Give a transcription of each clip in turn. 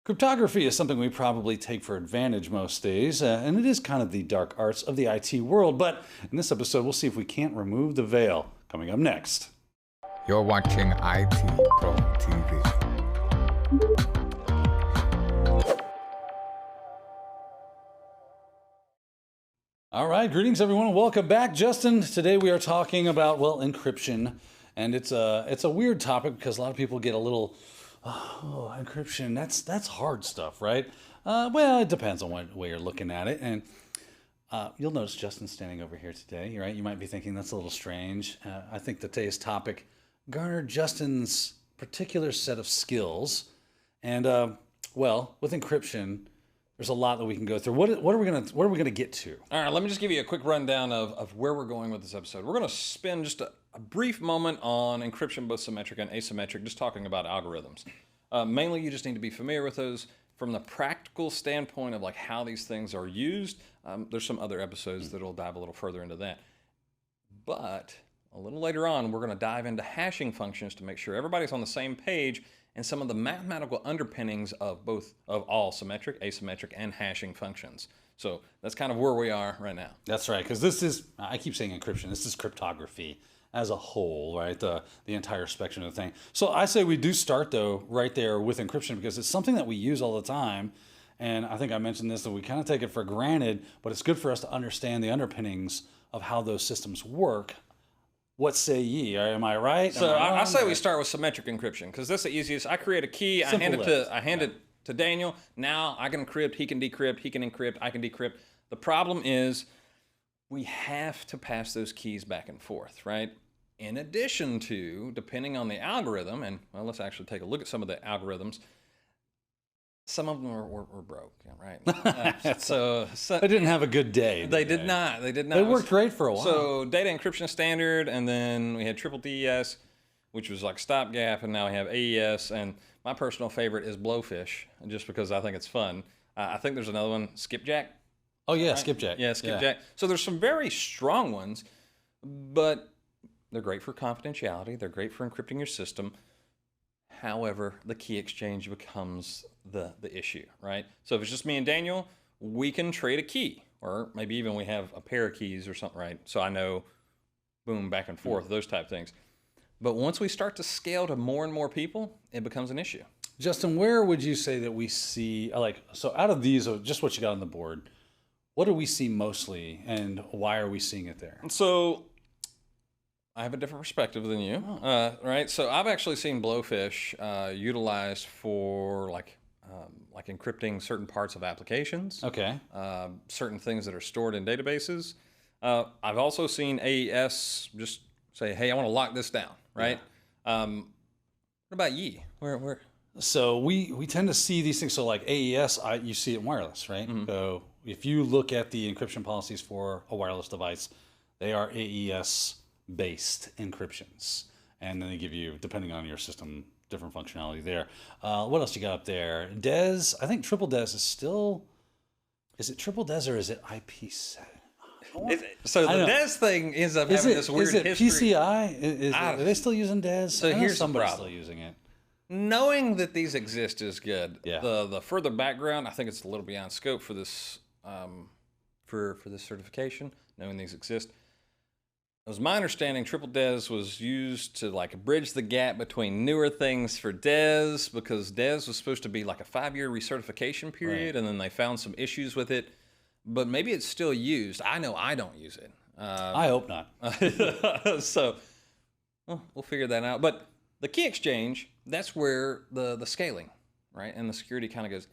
Cryptography is something we probably take for advantage most days, and it is kind of the dark arts of the IT world, but in this episode we'll see if we can't remove the veil. Coming up next. You're watching IT Pro TV. All right, greetings everyone, and welcome back. Justin, today we are talking about, well, encryption, and it's a weird topic because a lot of people get a little, oh, encryption, that's hard stuff, right? Well, it depends on what way you're looking at it, and you'll notice Justin standing over here today, right? You might be thinking that's a little strange. I think today's topic garnered Justin's particular set of skills, and well, with encryption, there's a lot that we can go through. What are we gonna get to? All right, let me just give you a quick rundown of where we're going with this episode. We're going to spend just a brief moment on encryption, both symmetric and asymmetric, just talking about algorithms. Mainly, you just need to be familiar with those from the practical standpoint of like how these things are used. There's some other episodes that'll dive a little further into that. But a little later on, we're going to dive into hashing functions to make sure everybody's on the same page and some of the mathematical underpinnings of all symmetric, asymmetric, and hashing functions. So that's kind of where we are right now. That's right, because this is, I keep saying encryption, this is cryptography as a whole, right? The entire spectrum of the thing. So I say we do start though right there with encryption because it's something that we use all the time. And I think I mentioned this, that we kind of take it for granted, but it's good for us to understand the underpinnings of how those systems work. What say ye? Am I right? So I say we start with symmetric encryption because that's the easiest. I create a key, I hand it to Daniel. Now I can encrypt, he can decrypt, he can encrypt, I can decrypt. The problem is we have to pass those keys back and forth, right? In addition to, depending on the algorithm, and well, let's actually take a look at some of the algorithms. Some of them were broke, right? So they didn't have a good day. They did not. They did not. They worked great for a while. So data encryption standard, and then we had triple DES, which was like stopgap, and now we have AES. And my personal favorite is Blowfish, just because I think it's fun. I think there's another one, Skipjack. Oh yeah, right? Skipjack. Yeah, Skipjack. So there's some very strong ones, but they're great for confidentiality. They're great for encrypting your system. However, the key exchange becomes the issue, right? So if it's just me and Daniel, we can trade a key, or maybe even we have a pair of keys or something, right? So I know, boom, back and forth, those type things. But once we start to scale to more and more people, it becomes an issue. Justin, where would you say that we see, so out of these, just what you got on the board, what do we see mostly, and why are we seeing it there? So I have a different perspective than you, right? So I've actually seen Blowfish utilized for like encrypting certain parts of applications. Okay. Certain things that are stored in databases. I've also seen AES just say, "Hey, I want to lock this down," right? Yeah. What about ye? Where? So we tend to see these things. So like AES, you see it in wireless, right? Mm-hmm. So if you look at the encryption policies for a wireless device, they are AES based encryptions, and then they give you, depending on your system, different functionality there. What else you got up there? DES, I think triple DES is still, is it triple DES or is it IP7? So the DES thing ends up having this weird history. Is it PCI? Are they still using DES? So here's somebody the problem. Still using it. Knowing that these exist is good. Yeah. The further background, I think it's a little beyond scope for this for this certification. Knowing these exist. It was my understanding triple DES was used to like bridge the gap between newer things for DES, because DES was supposed to be like a 5-year recertification period, right. And then they found some issues with it. But maybe it's still used. I know I don't use it. I hope not. So we'll figure that out. But the key exchange, that's where the scaling, right? And the security kind of goes,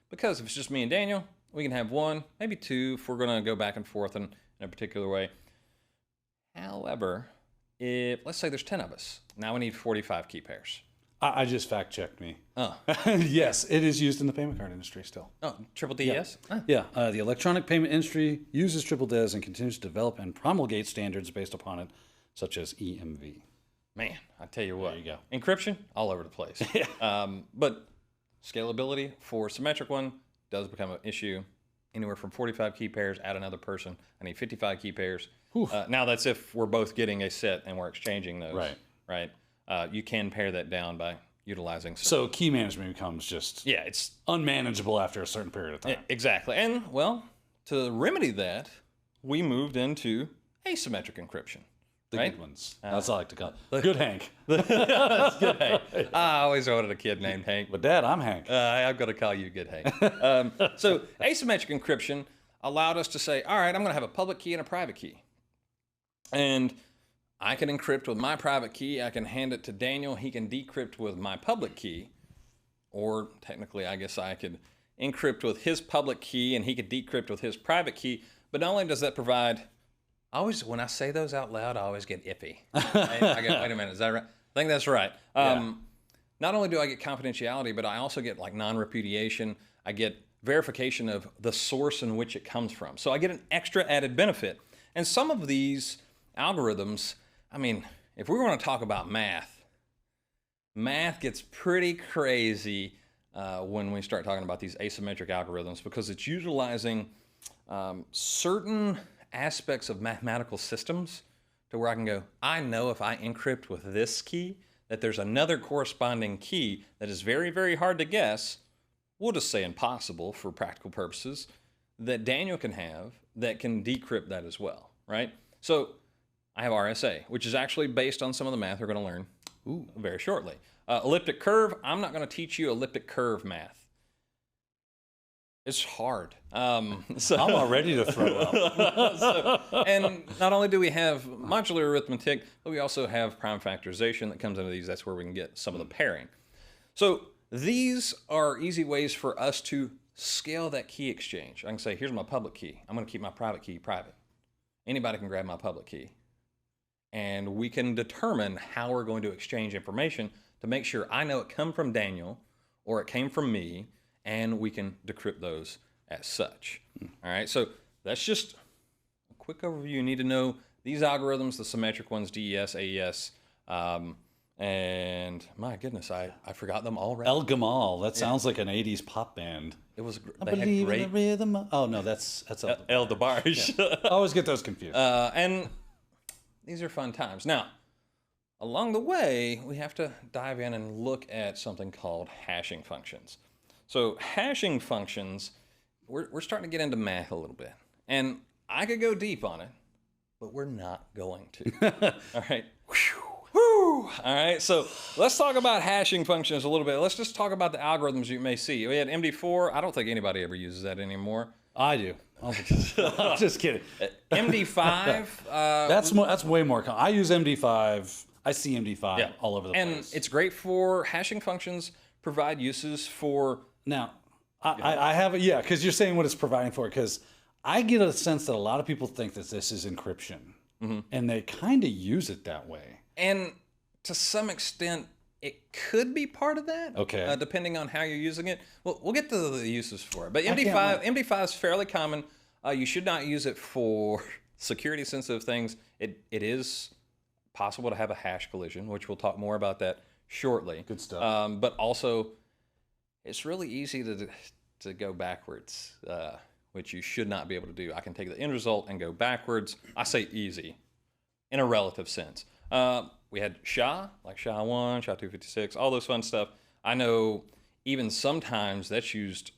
because if it's just me and Daniel, we can have one, maybe two, if we're going to go back and forth in a particular way. However, if let's say there's 10 of us, now we need 45 key pairs. I just fact checked me. Oh, yes, it is used in the payment card industry still. Oh, triple DES? Yeah, the electronic payment industry uses triple DES and continues to develop and promulgate standards based upon it, such as EMV. Man, I tell you what. There you go. Encryption, all over the place. But scalability for symmetric one does become an issue. Anywhere from 45 key pairs, add another person. I need 55 key pairs. Now that's if we're both getting a set and we're exchanging those. Right. You can pare that down by utilizing. So key management becomes just yeah, it's unmanageable after a certain period of time. exactly. And well, to remedy that, we moved into asymmetric encryption. The right? good ones. That's all I like to call it. Good Hank. That's good, Hank. I always wanted a kid named Hank. But Dad, I'm Hank. I'm going to call you Good Hank. So asymmetric encryption allowed us to say, all right, I'm going to have a public key and a private key. And I can encrypt with my private key. I can hand it to Daniel. He can decrypt with my public key. Or technically, I guess I could encrypt with his public key and he could decrypt with his private key. But not only does that provide... when I say those out loud, I always get iffy. I go, wait a minute, is that right? I think that's right. Not only do I get confidentiality, but I also get like non-repudiation. I get verification of the source in which it comes from. So I get an extra added benefit. And some of these algorithms, I mean, if we want to talk about math gets pretty crazy when we start talking about these asymmetric algorithms because it's utilizing certain aspects of mathematical systems to where I can go, I know if I encrypt with this key, that there's another corresponding key that is very, very hard to guess, we'll just say impossible for practical purposes, that Daniel can have that can decrypt that as well, right? So I have RSA, which is actually based on some of the math we're going to learn very shortly. Elliptic curve, I'm not going to teach you elliptic curve math. It's hard. So I'm all ready to throw up. and not only do we have modular arithmetic, but we also have prime factorization that comes into these. That's where we can get some of the pairing. So these are easy ways for us to scale that key exchange. I can say, here's my public key. I'm going to keep my private key private. Anybody can grab my public key. And we can determine how we're going to exchange information to make sure I know it come from Daniel or it came from me, and we can decrypt those as such. All right, so that's just a quick overview. You need to know these algorithms, the symmetric ones, DES, AES, and my goodness, I forgot them already. El Gamal. That sounds like an 80s pop band. It was. I They believe had in the great rhythm. Oh, no, that's El DeBarge. I always get those confused. And these are fun times. Now, along the way, we have to dive in and look at something called hashing functions. So hashing functions, we're starting to get into math a little bit. And I could go deep on it, but we're not going to. All right. Whew. All right, so let's talk about hashing functions a little bit. Let's just talk about the algorithms you may see. We had MD4. I don't think anybody ever uses that anymore. I do. I'm just kidding. MD5. That's way more common. I use MD5. I see MD5 all over the place. And it's great for hashing functions, provide uses for... Now, I have, because you're saying what it's providing for, because I get a sense that a lot of people think that this is encryption, and they kind of use it that way. And to some extent, it could be part of that, depending on how you're using it. Well, we'll get to the uses for it. But MD5 is fairly common. You should not use it for security-sensitive things. It is possible to have a hash collision, which we'll talk more about that shortly. Good stuff. But also, it's really easy to go backwards, which you should not be able to do. I can take the end result and go backwards. I say easy, in a relative sense. We had SHA, like SHA-1, SHA-256, all those fun stuff. I know even sometimes that's used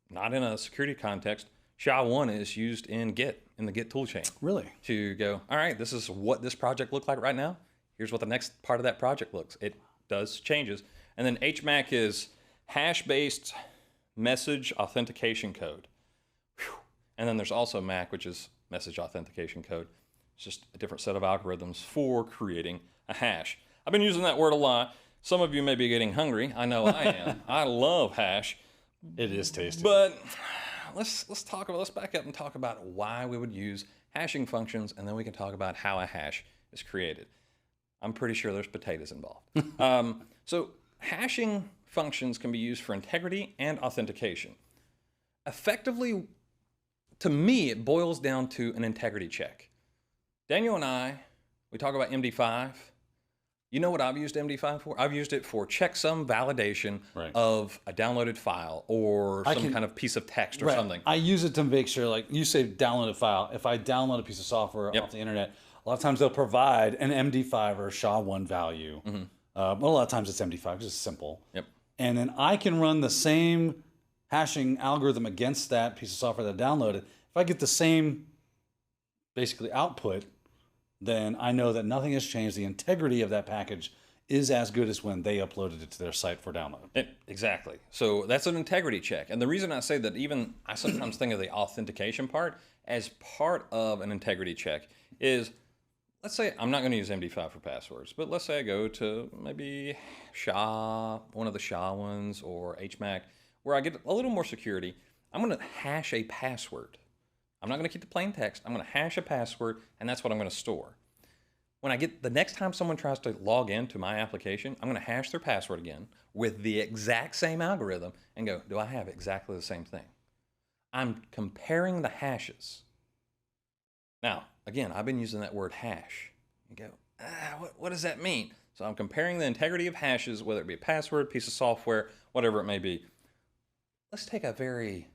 not in a security context. SHA-1 is used in Git, in the Git toolchain. Really? To go, all right, this is what this project looks like right now. Here's what the next part of that project looks. It does changes. And then HMAC is hash-based message authentication code. Whew. And then there's also MAC, which is message authentication code. It's just a different set of algorithms for creating a hash. I've been using that word a lot. Some of you may be getting hungry. I know I am. I love hash. It is tasty. But let's back up and talk about why we would use hashing functions, and then we can talk about how a hash is created. I'm pretty sure there's potatoes involved. So hashing functions can be used for integrity and authentication. Effectively, to me, it boils down to an integrity check. Daniel and I, we talk about MD5. You know what I've used MD5 for? I've used it for checksum validation of a downloaded file or some kind of piece of text or something. I use it to make sure, like you say, download a file. If I download a piece of software off the internet, a lot of times they'll provide an MD5 or SHA-1 value Well, a lot of times it's MD5 because it's simple. Yep. And then I can run the same hashing algorithm against that piece of software that I downloaded. If I get the same basically output, then I know that nothing has changed. The integrity of that package is as good as when they uploaded it to their site for download. Exactly. So that's an integrity check. And the reason I say that, even I sometimes think of the authentication part as part of an integrity check is, let's say I'm not going to use MD5 for passwords, but let's say I go to maybe SHA, one of the SHA ones, or HMAC, where I get a little more security. I'm going to hash a password. I'm not going to keep the plain text. I'm going to hash a password, and that's what I'm going to store. When I get, the next time someone tries to log into my application, I'm going to hash their password again with the exact same algorithm and go, do I have exactly the same thing? I'm comparing the hashes. Now, again, I've been using that word hash. You go, what does that mean? So I'm comparing the integrity of hashes, whether it be a password, piece of software, whatever it may be. Let's take a very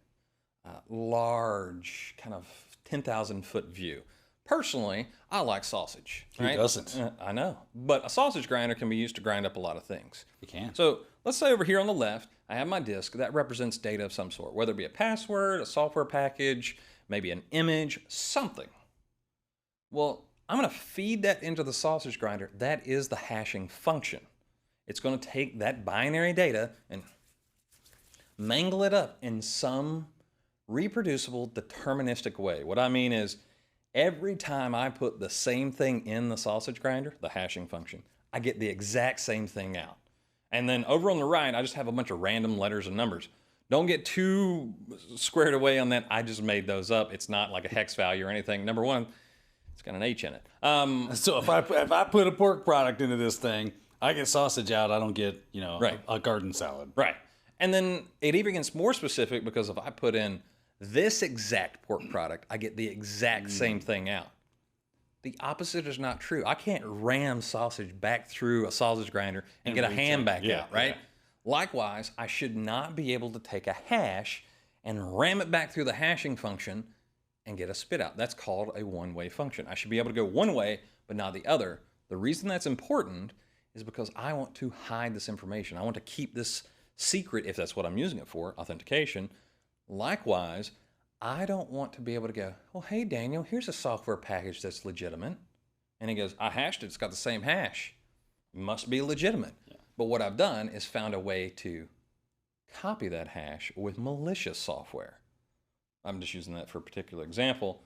large, kind of 10,000 foot view. Personally, I like sausage. Who doesn't? I know. But a sausage grinder can be used to grind up a lot of things. You can. So let's say over here on the left, I have my disk that represents data of some sort, whether it be a password, a software package, maybe an image, something. Well, I'm going to feed that into the sausage grinder. That is the hashing function. It's going to take that binary data and mangle it up in some reproducible, deterministic way. What I mean is, every time I put the same thing in the sausage grinder, the hashing function, I get the exact same thing out. And then over on the right, I just have a bunch of random letters and numbers. Don't get too squared away on that. I just made those up. It's not like a hex value or anything. Number one, it's got an H in it. So if I put a pork product into this thing, I get sausage out. I don't get, Right. a garden salad. Right. And then it even gets more specific, because if I put in this exact pork product, I get the exact same thing out. The opposite is not true. I can't ram sausage back through a sausage grinder and get a ham back out, right? Yeah. Likewise, I should not be able to take a hash and ram it back through the hashing function and get a spit out. That's called a one-way function. I should be able to go one way, but not the other. The reason that's important is because I want to hide this information. I want to keep this secret, if that's what I'm using it for, authentication. Likewise, I don't want to be able to go, well, hey, Daniel, here's a software package that's legitimate. And he goes, I hashed it. It's got the same hash. It must be legitimate. Yeah. But what I've done is found a way to copy that hash with malicious software. I'm just using that for a particular example,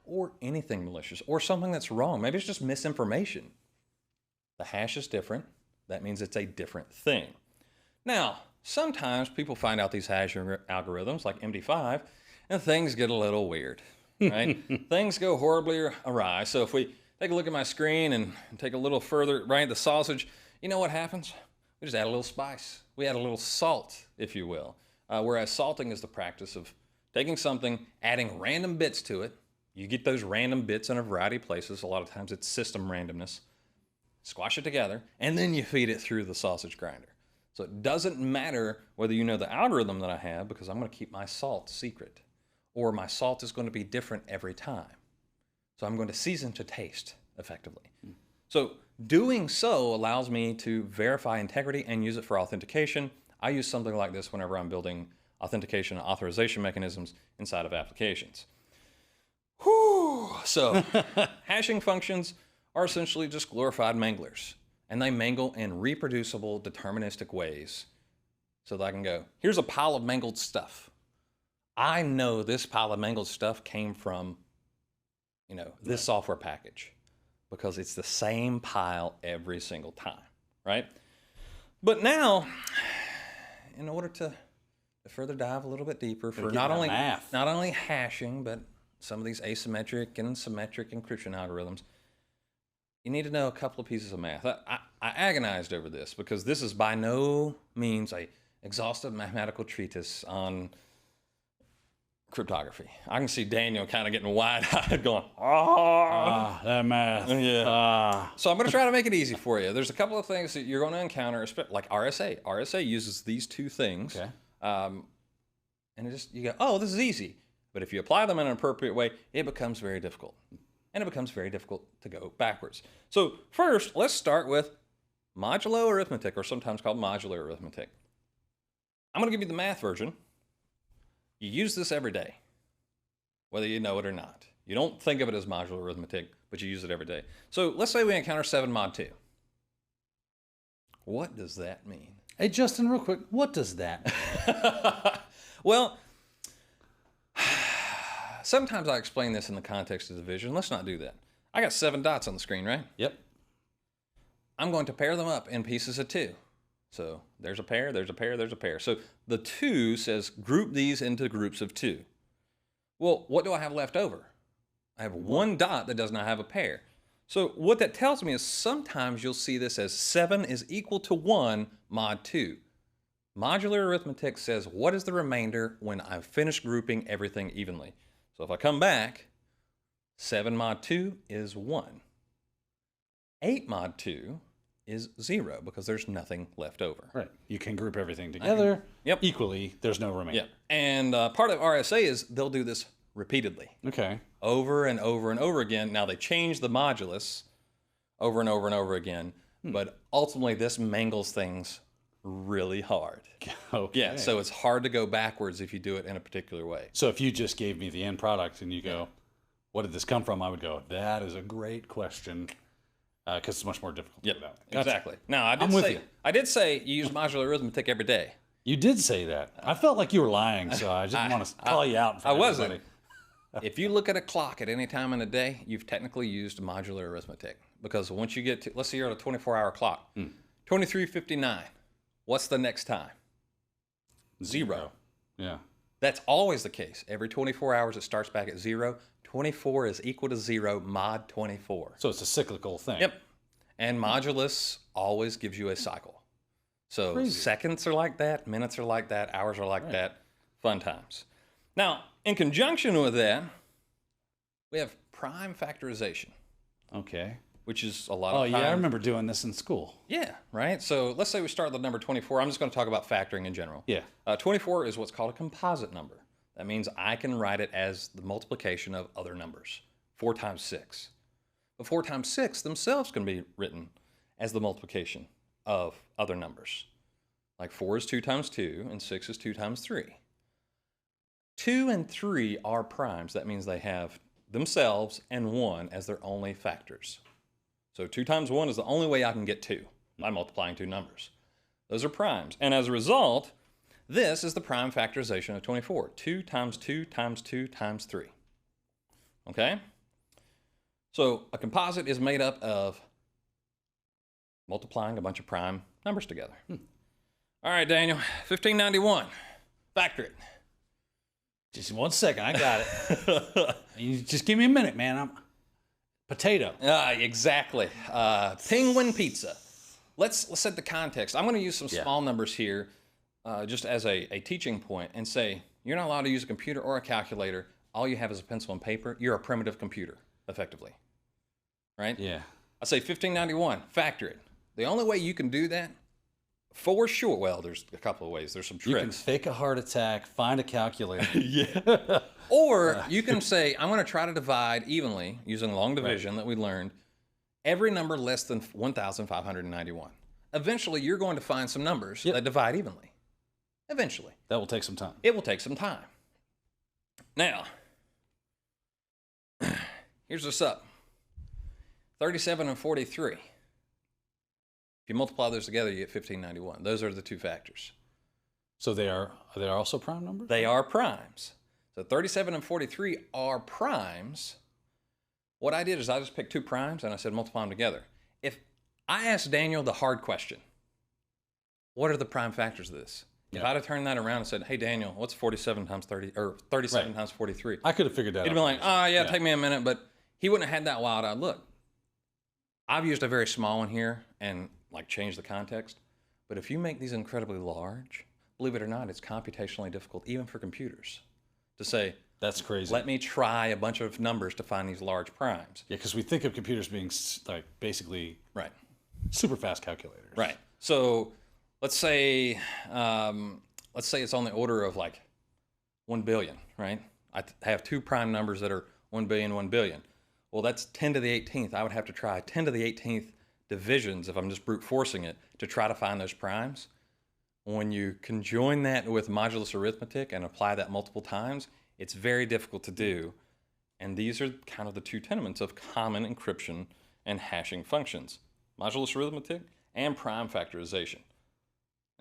or anything malicious, or something that's wrong. Maybe it's just misinformation. The hash is different. That means it's a different thing. Now, sometimes people find out these hashing algorithms like MD5, and things get a little weird, right? Things go horribly awry. So if we take a look at my screen and take a little further, right, the sausage, you know what happens? We just add a little spice. We add a little salt, if you will. Whereas salting is the practice of taking something, adding random bits to it. You get those random bits in a variety of places. A lot of times it's system randomness. Squash it together, and then you feed it through the sausage grinder. So it doesn't matter whether you know the algorithm that I have, because I'm going to keep my salt secret. Or my salt is going to be different every time. So I'm going to season to taste, effectively. So doing so allows me to verify integrity and use it for authentication. I use something like this whenever I'm building authentication and authorization mechanisms inside of applications. Whew. So hashing functions are essentially just glorified manglers. And they mangle in reproducible, deterministic ways. So that I can go, here's a pile of mangled stuff. I know this pile of mangled stuff came from, this software package, because it's the same pile every single time, right? But now, in order to further dive a little bit deeper for not only hashing, but some of these asymmetric and symmetric encryption algorithms, you need to know a couple of pieces of math. I agonized over this, because this is by no means a exhaustive mathematical treatise on cryptography. I can see Daniel kind of getting wide-eyed going, that math. Yeah. So I'm going to try to make it easy for you. There's a couple of things that you're going to encounter, like RSA. RSA uses these two things. Okay. And you go, oh, this is easy. But if you apply them in an appropriate way, it becomes very difficult. And it becomes very difficult to go backwards. So first, let's start with modulo arithmetic, or sometimes called modular arithmetic. I'm going to give you the math version. You use this every day, whether you know it or not. You don't think of it as modular arithmetic, but you use it every day. So let's say we encounter 7 mod 2. What does that mean? Hey, Justin, real quick, what does that mean? Well, sometimes I explain this in the context of division. Let's not do that. I got 7 dots on the screen, right? Yep. I'm going to pair them up in pieces of 2. So there's a pair, there's a pair, there's a pair. So the 2 says group these into groups of 2. Well, what do I have left over? I have 1 dot that does not have a pair. So what that tells me is sometimes you'll see this as 7 is equal to 1 mod 2. Modular arithmetic says what is the remainder when I've finished grouping everything evenly. So if I come back, 7 mod 2 is 1. 8 mod 2 is 0 because there's nothing left over. Right. You can group everything together Yep. equally. There's no remainder. Yeah. And part of RSA is they'll do this repeatedly. Okay. Over and over and over again. Now they change the modulus over and over and over again, but ultimately this mangles things really hard. Okay. Yeah, so it's hard to go backwards if you do it in a particular way. So if you just gave me the end product and you go, what did this come from? I would go, that is a great question, because it's much more difficult. Yep, to do that. Gotcha. exactly. Now I'm with you. I did say you use modular arithmetic every day. You did say that. I felt like you were lying, so I didn't want to call you out. In front I of wasn't. everybody. If you look at a clock at any time in the day, you've technically used modular arithmetic, because once you get to, let's say you're at a 24-hour clock, 23:59. What's the next time? 0. Yeah. That's always the case. Every 24 hours it starts back at 0. 24 is equal to 0 mod 24. So it's a cyclical thing. Yep. And modulus always gives you a cycle. So Crazy. seconds are like that, minutes are like that, hours are like that. Fun times. Now, in conjunction with that, we have prime factorization, Okay. which is a lot Oh, of yeah. I time. remember doing this in school. Yeah, right? So let's say we start with the number 24. I'm just going to talk about factoring in general. Yeah. 24 is what's called a composite number. That means I can write it as the multiplication of other numbers, 4 times 6. But 4 times 6 themselves can be written as the multiplication of other numbers. Like 4 is 2 times 2, and 6 is 2 times 3. 2 and 3 are primes. That means they have themselves and 1 as their only factors. So 2 times 1 is the only way I can get 2 by multiplying 2 numbers. Those are primes. And as a result, this is the prime factorization of 24. 2 times 2 times 2 times 3. Okay? So a composite is made up of multiplying a bunch of prime numbers together. All right, Daniel, 1591. Factor it. Just 1 second. I got it. You just give me a minute, man. Potato. Exactly. Penguin pizza. Let's set the context. I'm going to use some small numbers here just as a teaching point and say, you're not allowed to use a computer or a calculator. All you have is a pencil and paper. You're a primitive computer, effectively. Right? Yeah. I say 1591, factor it. The only way you can do that, for sure, well, there's a couple of ways. There's some You can tricks. fake a heart attack, find a calculator. Yeah. Or you can say, I'm going to try to divide evenly, using long division that we learned, every number less than 1,591. Eventually, you're going to find some numbers that divide evenly. Eventually. That will take some time. It will take some time. Now, here's what's up. 37 and 43. If you multiply those together, you get 1591. Those are the two factors. So they are also prime numbers? They are primes. So 37 and 43 are primes. What I did is I just picked 2 primes and I said multiply them together. If I asked Daniel the hard question, what are the prime factors of this? If I'd have turned that around and said, hey, Daniel, what's 47 times 30, or 37 times 43? I could have figured that out. He'd have been like, oh, yeah, take me a minute, but he wouldn't have had that wild-eyed look. I've used a very small one here and like changed the context. But if you make these incredibly large, believe it or not, it's computationally difficult, even for computers, to say, that's crazy. let me try a bunch of numbers to find these large primes. Yeah, because we think of computers being like basically super fast calculators. Right. So let's say it's on the order of like 1 billion, right? I have 2 prime numbers that are 1 billion, 1 billion. Well, that's 10 to the 18th. I would have to try 10 to the 18th divisions, if I'm just brute forcing it, to try to find those primes. When you conjoin that with modulus arithmetic and apply that multiple times, it's very difficult to do. And these are kind of the two tenements of common encryption and hashing functions: modulus arithmetic and prime factorization.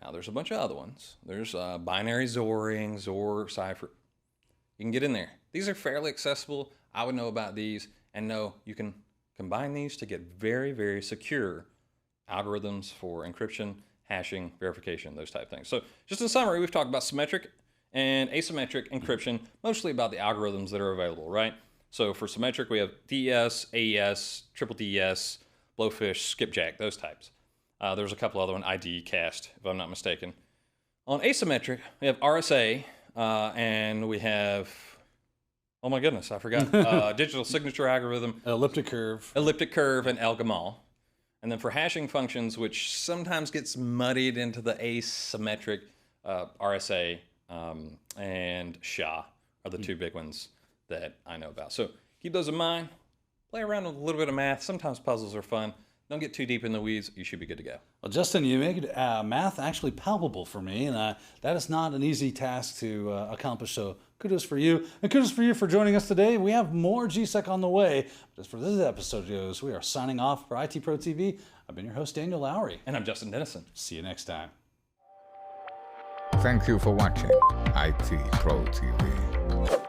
Now, there's a bunch of other ones. There's binary XORing, XOR cipher. You can get in there. These are fairly accessible. I would know about these and know you can combine these to get very, very secure algorithms for encryption, hashing, verification, those type of things. So just in summary, we've talked about symmetric and asymmetric encryption, mostly about the algorithms that are available, right? So for symmetric, we have DES, AES, triple DES, blowfish, skipjack, those types. There's a couple other ones, ID, cast, if I'm not mistaken. On asymmetric, we have RSA, and we have, oh my goodness, I forgot, digital signature algorithm, Elliptic curve, and El-Gamal. And then for hashing functions, which sometimes gets muddied into the asymmetric, RSA and SHA are the two big ones that I know about. So keep those in mind. Play around with a little bit of math. Sometimes puzzles are fun. Don't get too deep in the weeds. You should be good to go. Well, Justin, you make math actually palpable for me, and that is not an easy task to accomplish. So kudos for you, and kudos for you for joining us today. We have more GSEC on the way. But as for this episode goes, we are signing off for IT Pro TV. I've been your host, Daniel Lowry. And I'm Justin Dennison. See you next time. Thank you for watching IT Pro TV.